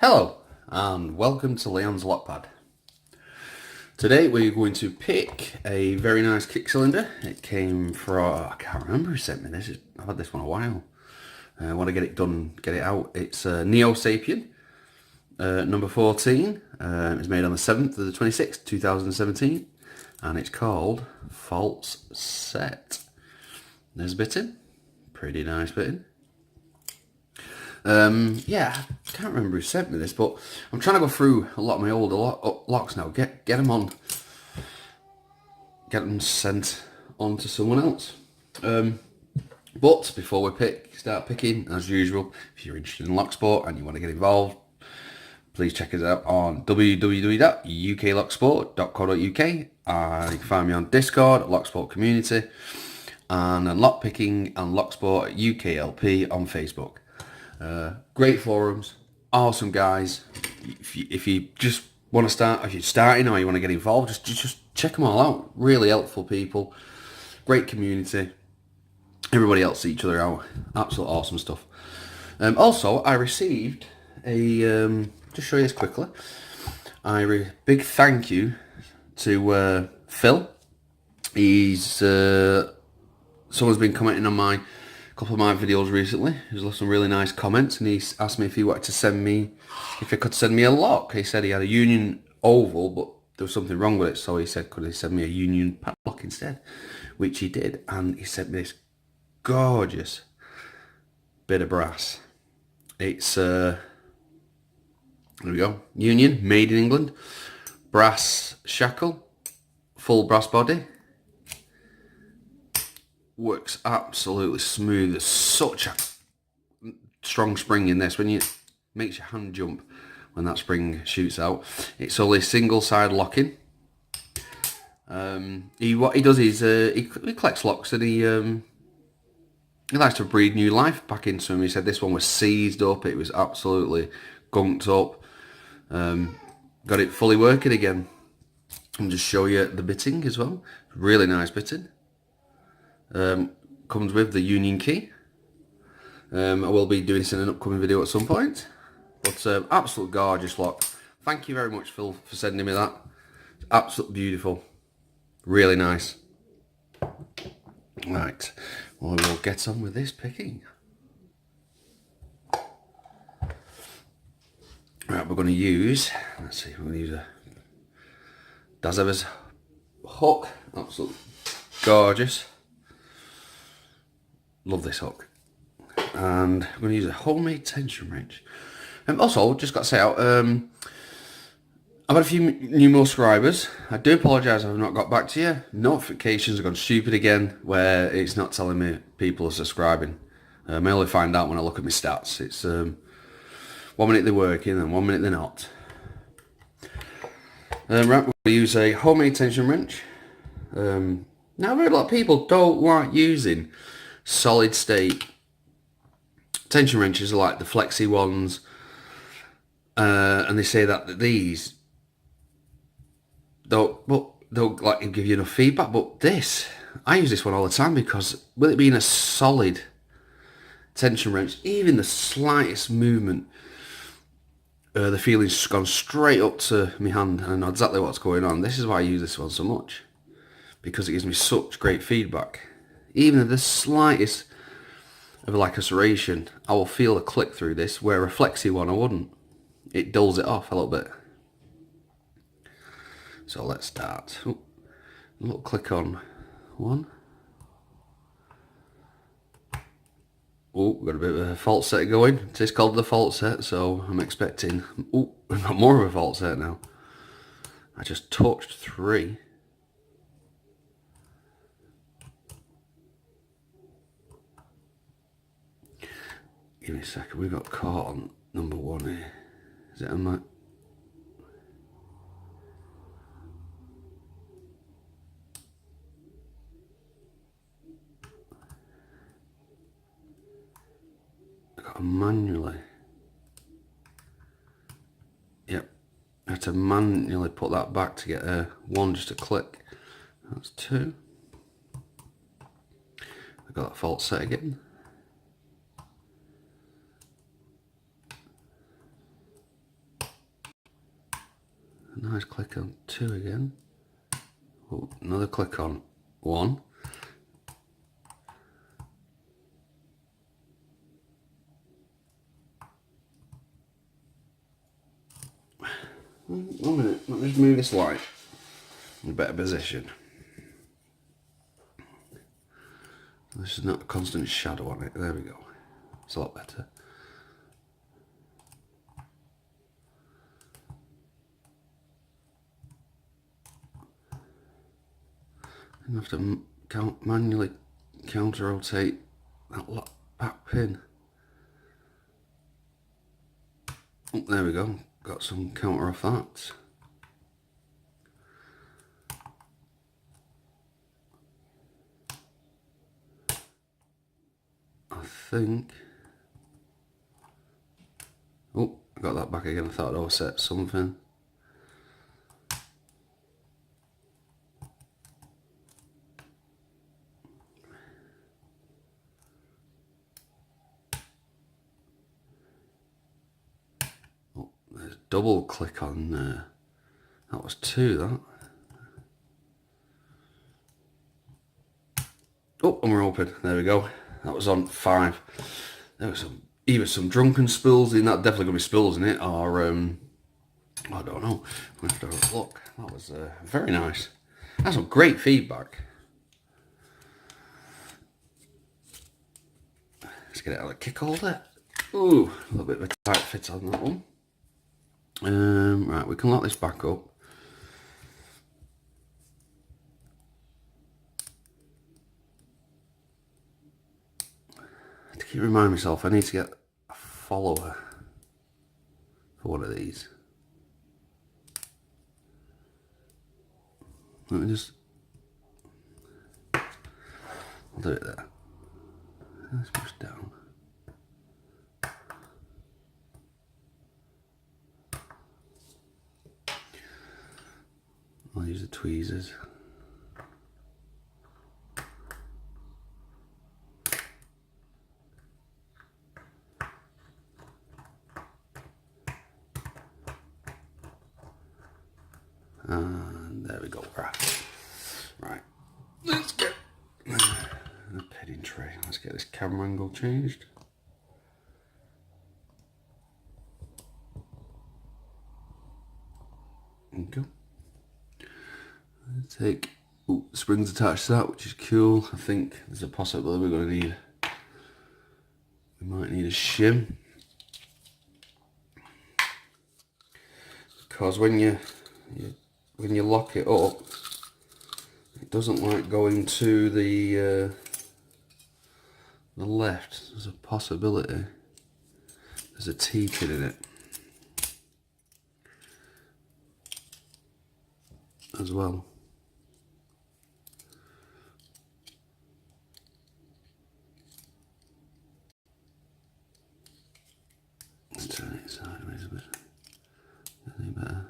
Hello and welcome to Leon's Lockpad. Today we're going to pick a very nice kick cylinder. It came from, I can't remember who sent me this. I've had this one a while. I want to get it done, get it out. It's a Neo Sapien, number 14. It was made on the 7th of the 26th, 2017. And it's called False Set. There's bitting. Pretty nice bitting. Yeah, I can't remember who sent me this, but I'm trying to go through a lot of my older locks now. Get them on, get them sent on to someone else. But before we start picking, as usual, if you're interested in lock sport and you want to get involved, please check us out on www.uklocksport.co.uk. You can find me on Discord, Locksport Community, and on Lockpicking and Locksport UKLP on Facebook. Great forums, awesome guys. If you just want to start, if you're starting or you want to get involved, just check them all out. Really helpful people, great community. Everybody helps each other out. Absolute awesome stuff. Also, I received a just show you this quickly. Big thank you to Phill. He's someone's been commenting on a couple of my videos recently. He's left some really nice comments, and he asked me if he wanted to send me, if he could send me a lock. He said he had a Union oval, but there was something wrong with it, so he said, could he send me a Union padlock instead? Which he did, and he sent me this gorgeous bit of brass. It's there we go, Union, made in England, brass shackle, full brass body. Works absolutely smooth. There's such a strong spring in this. Makes your hand jump when that spring shoots out. It's only single side locking. What he does is he collects locks, and he likes to breathe new life back into them. He said this one was seized up. It was absolutely gunked up. Got it fully working again. I'll just show you the bitting as well. Really nice bitting. Comes with the Union key. I will be doing this in an upcoming video at some point. But absolute gorgeous lock. Thank you very much, Phill, for sending me that. It's absolutely beautiful. Really nice. Right, well, we'll get on with this picking. Right, we're going to use, let's see, we're going to use a Dazevers hook. Absolutely gorgeous. Love this hook. And I'm going to use a homemade tension wrench. Also, just got to say out, I've had a few new subscribers. I do apologise I've not got back to you. Notifications have gone stupid again, where it's not telling me people are subscribing. I only find out when I look at my stats. It's 1 minute they're working and 1 minute they're not. Right, we're going to use a homemade tension wrench. Now, I've heard a lot of people don't like using solid state tension wrenches, are like the flexi ones, and they say that these don't like give you enough feedback. But this, I use this one all the time, because with it being a solid tension wrench, even the slightest movement, the feeling's gone straight up to my hand, and I know exactly what's going on. This is why I use this one so much, because it gives me such great feedback. Even the slightest of like a serration, I will feel a click through this, where a flexi one I wouldn't. It dulls it off a little bit. So let's start. Ooh, a little click on one. Oh, got a bit of a fault set going. It is called the fault set, so I'm expecting. Oh, I've got more of a fault set now. I just touched 3. Give me a second, we got caught on number 1 here. Is it on my... I got to manually... Yep. I had to manually put that back to get 1 just to click. That's 2. I got that fault set again. Nice click on 2 again. Oh, another click on 1. One minute, let me just move this light in a better position. This is not a constant shadow on it. There we go. It's a lot better. I have to manually counter rotate that back pin. Oh, there we go. Got some counter off that. I think. Oh, I got that back again. I thought I'd overset something. Oh, there's a double click on there. That was 2, that. Oh, and we're open. There we go. That was on 5. There was either some drunken spills in that. Definitely gonna be spills in it, or I don't know. We'll have to have a look. That was very nice. That's some great feedback. Let's get it out of the kick holder. Ooh, a little bit of a tight fit on that one. Right, we can lock this back up. To keep reminding myself, I need to get a follower for one of these. Let me just... I'll do it there. Let's push down. I'll use the tweezers. And there we go. Right. Let's get the petting tray. Let's get this camera angle changed. There we go. Take springs attached to that, which is cool. I think there's a possibility we might need a shim, because when you lock it up, it doesn't like going to the left. There's a possibility there's a T-pin in it as well. Let's turn it sideways a bit. Any better?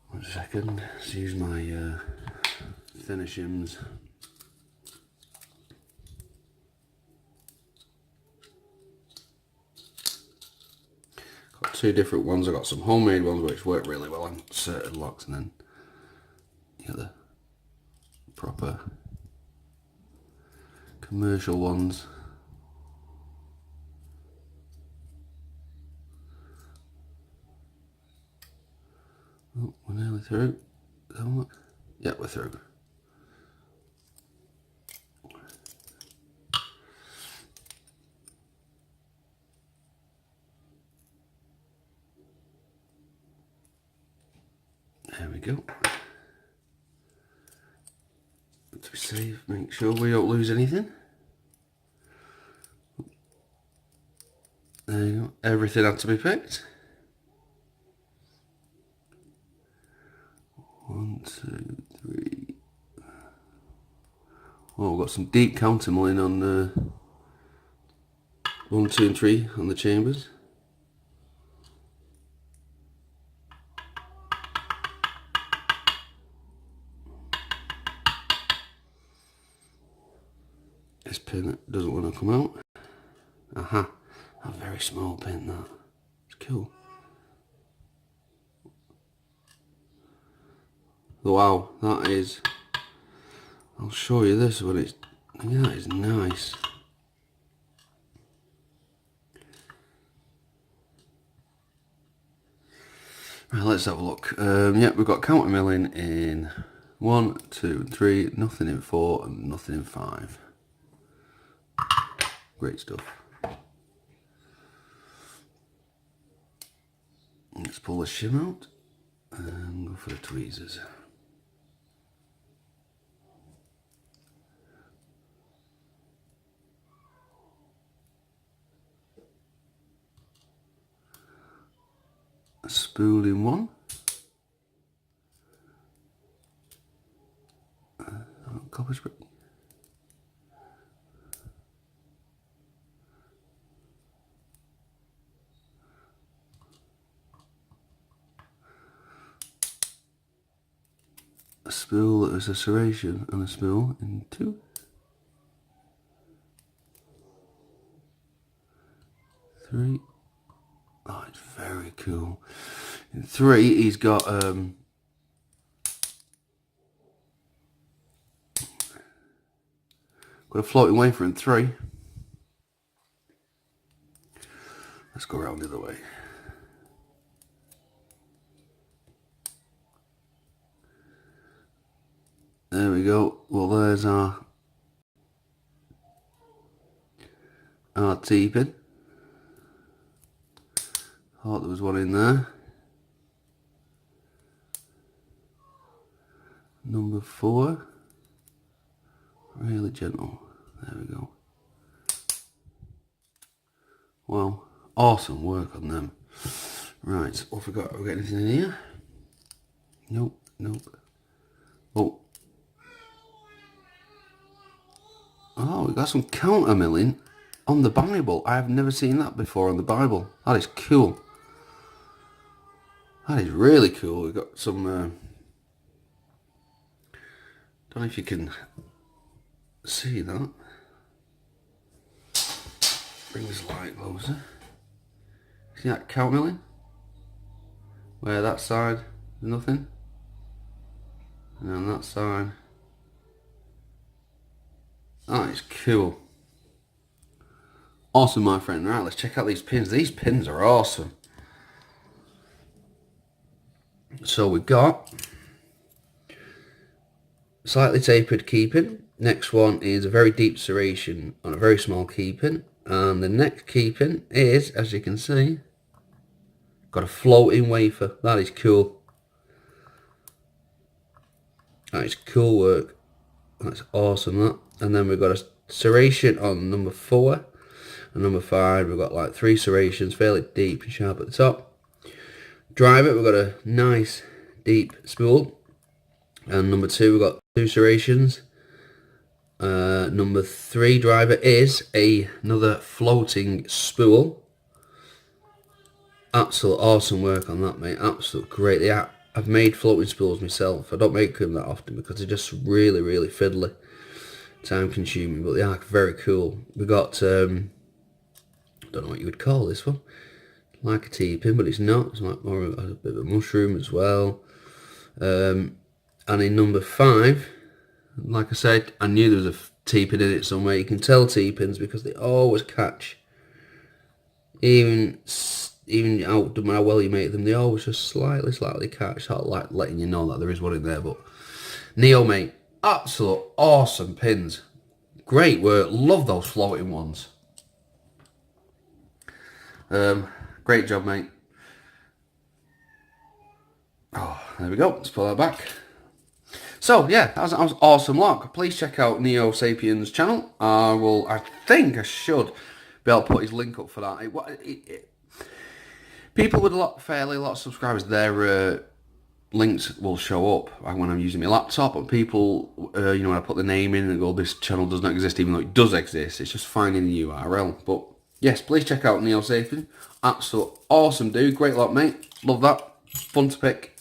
One second. Let's use my thinner shims. Got 2 different ones. I got some homemade ones which work really well on certain locks, and then the other proper commercial ones. Oh, we're nearly through. Yeah, we're through. There we go. To be safe, make sure we don't lose anything. There you go. Everything had to be picked. 1, 2, 3. Oh, we've got some deep countermilling on 1, 2, and 3 on the chambers. Aha. A very small pin, that. It's cool. Wow, that is... I'll show you this when it's... Yeah, that is nice. Right, let's have a look. Yeah, we've got counter milling in 1, 2, 3, nothing in 4, and nothing in 5. Great stuff. Let's pull the shim out and go for the tweezers. A spool in 1. Copper spring. A spool that is a serration and a spool in 2. 3. Oh, it's very cool. In 3, he's got got a floating wafer in 3. Let's go around the other way. There we go. Well, there's our T-pin. Thought there was one in there. Number 4. Really gentle. There we go. Well, awesome work on them. Right, what have we got? Have we got anything in here? Nope, nope. Oh, we got some counter milling on the Bible. I have never seen that before on the Bible. That is cool. That is really cool. We've got some... don't know if you can see that. Bring this light closer. See that counter milling? Where that side is nothing. And on that side... That is cool. Awesome, my friend. Right, let's check out these pins. These pins are awesome. So we've got slightly tapered keeping. Next one is a very deep serration on a very small keeping. And the next keeping is, as you can see, got a floating wafer. That is cool. That is cool work. That's awesome, that. And then we've got a serration on number 4 and number 5. We've got like 3 serrations, fairly deep and sharp at the top. Driver, we've got a nice deep spool. And number 2, we've got 2 serrations. Number 3 driver is another floating spool. Absolute awesome work on that, mate. Absolute great. Yeah, I've made floating spools myself. I don't make them that often because they're just really, really fiddly, time consuming, but they are very cool. We got I don't know what you would call this one, like a T-pin, but it's not. It's like more of a bit of a mushroom as well. And in number 5, like I said, I knew there was a T-pin in it somewhere. You can tell T-pins because they always catch. Even out, no matter how well you make them, they always just slightly catch, sort of like letting you know that there is one in there. But Neo, mate, absolute awesome pins. Great work. Love those floating ones. Great job, mate. Oh, there we go. Let's pull that back. So yeah, that was awesome lock. Please check out Neo Sapien's channel. I think I should be able to put his link up for that. People with fairly lot of subscribers, their links will show up when I'm using my laptop, and people, when I put the name in and go, this channel does not exist, even though it does exist. It's just finding the URL. But yes, please check out Neo Sapien. Absolute awesome dude. Great lot, mate. Love that. Fun to pick.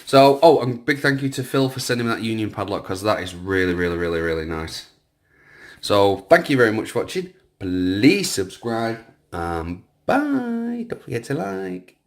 So, and big thank you to Phill for sending me that Union padlock, because that is really, really, really, really nice. So, thank you very much for watching. Please subscribe and bye. Don't forget to like.